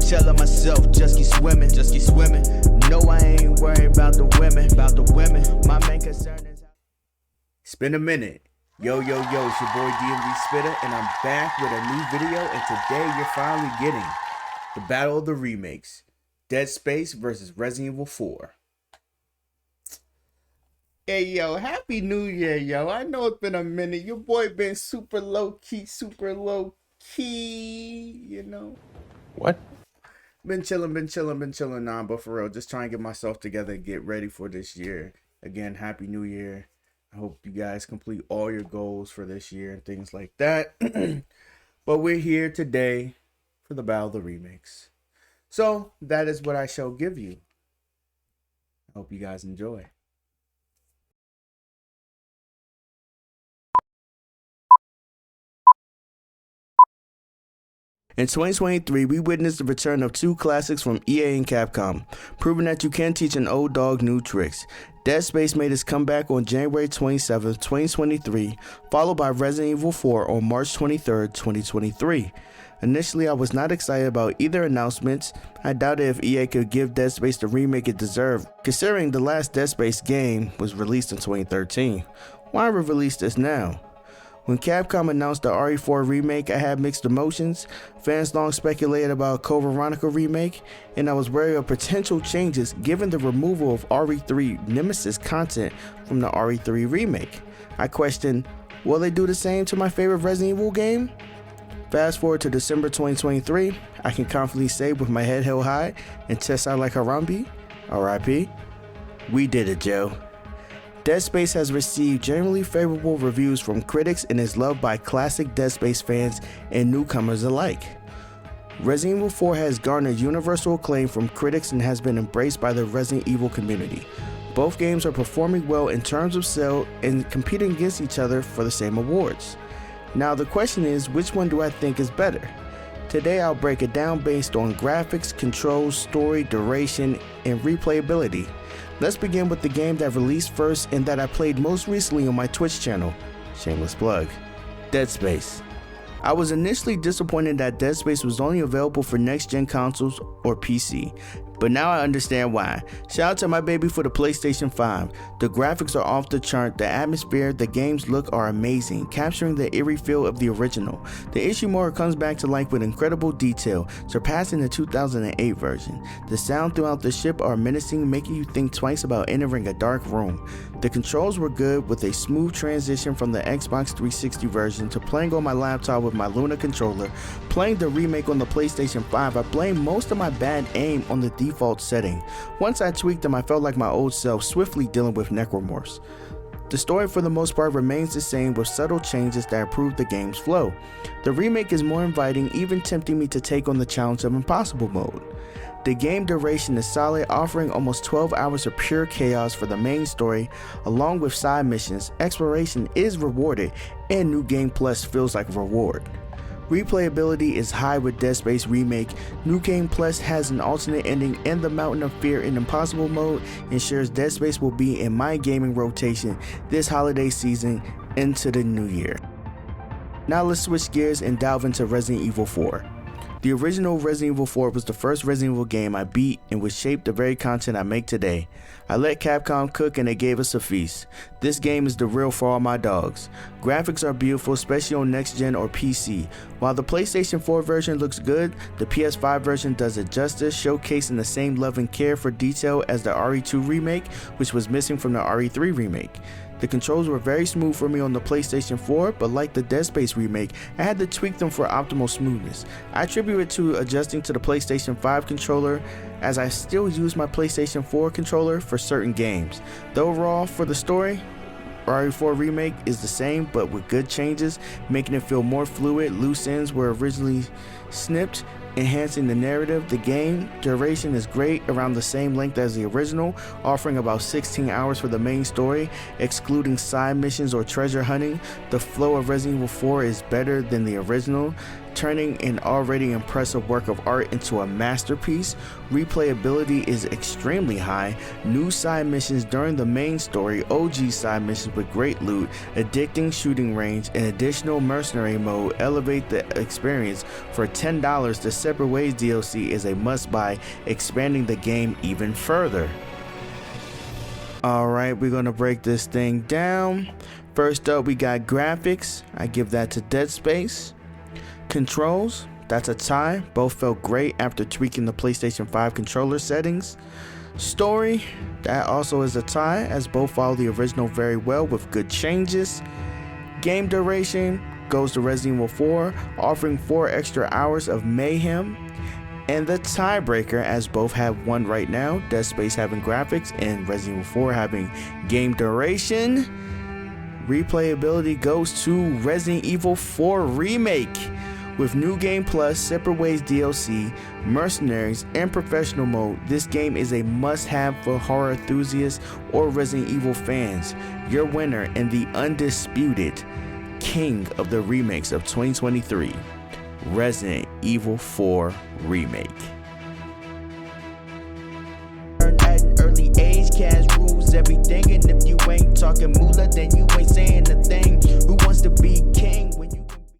telling myself, just keep swimming, just keep swimming. No, I ain't worried about the women, My main concern is. It's been a minute. Yo, it's your boy DMV Spitter, and I'm back with a new video, and today you're finally getting the battle of the remakes. Dead Space versus Resident Evil 4. Hey, yo, Happy New Year, yo. I know it's been a minute. Your boy been super low-key, you know. What? Been chilling, nah, but for real, just trying to get myself together and get ready for this year. Again, Happy New Year. I hope you guys complete all your goals for this year and things like that. But we're here today for the battle of the remakes. So that is what I shall give you. I hope you guys enjoy. In 2023, we witnessed the return of two classics from EA and Capcom, proving that you can teach an old dog new tricks. Dead Space made its comeback on January 27, 2023, followed by Resident Evil 4 on March 23, 2023. Initially, I was not excited about either announcements. I doubted if EA could give Dead Space the remake it deserved, considering the last Dead Space game was released in 2013. Why release this now? When Capcom announced the RE4 remake, I had mixed emotions. Fans long speculated about a Code Veronica remake, and I was wary of potential changes given the removal of RE3 Nemesis content from the RE3 remake. I questioned, will they do the same to my favorite Resident Evil game? Fast forward to December 2023, I can confidently say with my head held high and chest out like Harambe, RIP, we did it, Joe. Dead Space has received generally favorable reviews from critics and is loved by classic Dead Space fans and newcomers alike. Resident Evil 4 has garnered universal acclaim from critics and has been embraced by the Resident Evil community. Both games are performing well in terms of sale and competing against each other for the same awards. Now the question is, which one do I think is better? Today I'll break it down based on graphics, controls, story, duration, and replayability. Let's begin with the game that released first and that I played most recently on my Twitch channel. Shameless plug. Dead Space. I was initially disappointed that Dead Space was only available for next-gen consoles or PC, but now I understand why. Shout out to my baby for the PlayStation 5. The graphics are off the chart, the atmosphere, the game's look are amazing, capturing the eerie feel of the original. The issue more comes back to life with incredible detail, surpassing the 2008 version. The sound throughout the ship are menacing, making you think twice about entering a dark room. The controls were good, with a smooth transition from the Xbox 360 version to playing on my laptop with my Luna controller. Playing the remake on the PlayStation 5, I blamed most of my bad aim on the default setting. Once I tweaked them, I felt like my old self, swiftly dealing with necromorphs. The story for the most part remains the same, with subtle changes that improve the game's flow. The remake is more inviting, even tempting me to take on the challenge of impossible mode. The game duration is solid, offering almost 12 hours of pure chaos for the main story, along with side missions. Exploration is rewarded, and New Game Plus feels like a reward. Replayability is high with Dead Space Remake. New Game Plus has an alternate ending, and the Mountain of Fear in Impossible mode ensures Dead Space will be in my gaming rotation this holiday season into the new year. Now let's switch gears and delve into Resident Evil 4. The original Resident Evil 4 was the first Resident Evil game I beat and would shape the very content I make today. I let Capcom cook and they gave us a feast. This game is the real for all my dogs. Graphics are beautiful, especially on next gen or PC. While the PlayStation 4 version looks good, the PS5 version does it justice, showcasing the same love and care for detail as the RE2 remake, which was missing from the RE3 remake. The controls were very smooth for me on the PlayStation 4, but like the Dead Space remake, I had to tweak them for optimal smoothness. I attribute it to adjusting to the PlayStation 5 controller, as I still use my PlayStation 4 controller for certain games. The overall for the story, RE4 remake is the same but with good changes, making it feel more fluid. Loose ends were originally snipped, enhancing the narrative. The game duration is great, around the same length as the original, offering about 16 hours for the main story, excluding side missions or treasure hunting. The flow of Resident Evil 4 is better than the original. turning an already impressive work of art into a masterpiece. Replayability is extremely high, new side missions during the main story, OG side missions with great loot, addicting shooting range, and additional mercenary mode elevate the experience. For $10, the Separate Ways DLC is a must-buy, expanding the game even further. Alright, we're gonna break this thing down. First up, we got graphics. I give that to Dead Space. Controls, that's a tie. Both felt great after tweaking the PlayStation 5 controller settings. Story, that also is a tie, as both follow the original very well with good changes. Game duration goes to Resident Evil 4, offering 4 extra hours of mayhem. And the tiebreaker, as both have one right now, Dead Space having graphics and Resident Evil 4 having game duration, replayability goes to Resident Evil 4 Remake. With New Game Plus, Separate Ways DLC, Mercenaries, and Professional Mode, this game is a must-have for horror enthusiasts or Resident Evil fans. Your winner and the undisputed king of the remakes of 2023, Resident Evil 4 Remake. At an early age.